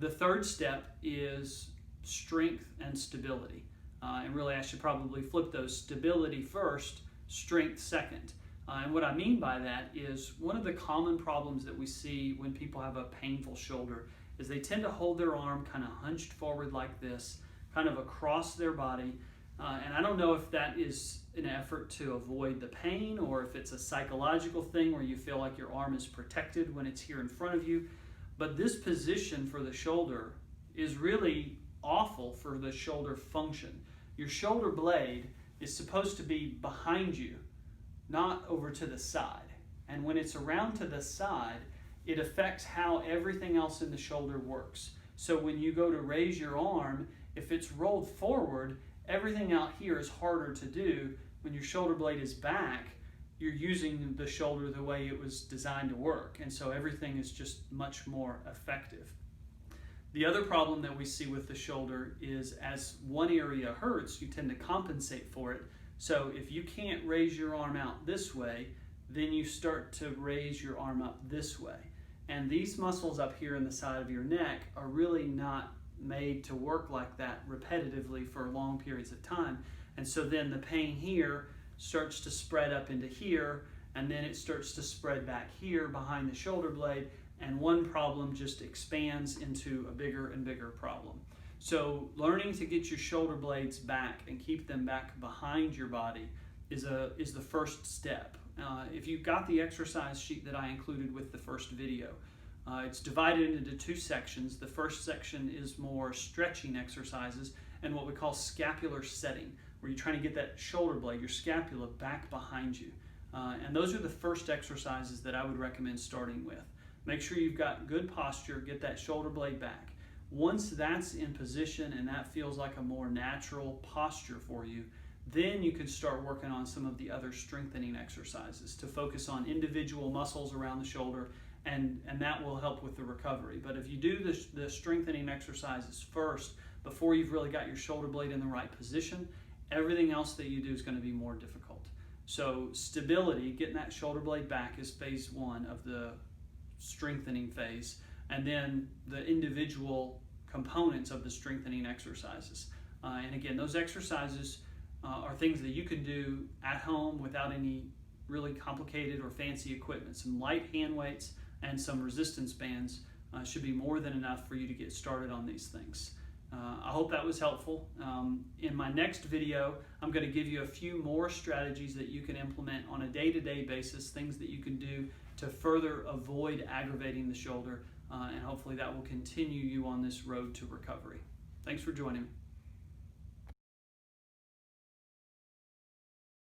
The third step is strength and stability. And really I should probably flip those: stability first, strength second. And what I mean by that is one of the common problems that we see when people have a painful shoulder is they tend to hold their arm kind of hunched forward like this, kind of across their body. And I don't know if that is an effort to avoid the pain or if it's a psychological thing where you feel like your arm is protected when it's here in front of you. But this position for the shoulder is really awful for the shoulder function. Your shoulder blade is supposed to be behind you, not over to the side. And when it's around to the side, it affects how everything else in the shoulder works. So when you go to raise your arm, if it's rolled forward, everything out here is harder to do. When your shoulder blade is back, you're using the shoulder the way it was designed to work. And so everything is just much more effective. The other problem that we see with the shoulder is as one area hurts, you tend to compensate for it. So if you can't raise your arm out this way, then you start to raise your arm up this way. And these muscles up here in the side of your neck are really not made to work like that repetitively for long periods of time. And so then the pain here starts to spread up into here, and then it starts to spread back here behind the shoulder blade, and one problem just expands into a bigger and bigger problem. So learning to get your shoulder blades back and keep them back behind your body is the first step. If you've got the exercise sheet that I included with the first video, it's divided into two sections. The first section is more stretching exercises and what we call scapular setting, where you're trying to get that shoulder blade, your scapula, back behind you. And those are the first exercises that I would recommend starting with. Make sure you've got good posture, get that shoulder blade back. Once that's in position and that feels like a more natural posture for you, then you can start working on some of the other strengthening exercises to focus on individual muscles around the shoulder, and that will help with the recovery. But if you do the strengthening exercises first, before you've really got your shoulder blade in the right position, everything else that you do is going to be more difficult. So stability, getting that shoulder blade back, is phase one of the strengthening phase, and then the individual components of the strengthening exercises. And again, those exercises are things that you can do at home without any really complicated or fancy equipment. Some light hand weights and some resistance bands should be more than enough for you to get started on these things. I hope that was helpful. In my next video, I'm going to give you a few more strategies that you can implement on a day-to-day basis, things that you can do to further avoid aggravating the shoulder, and hopefully that will continue you on this road to recovery. Thanks for joining me.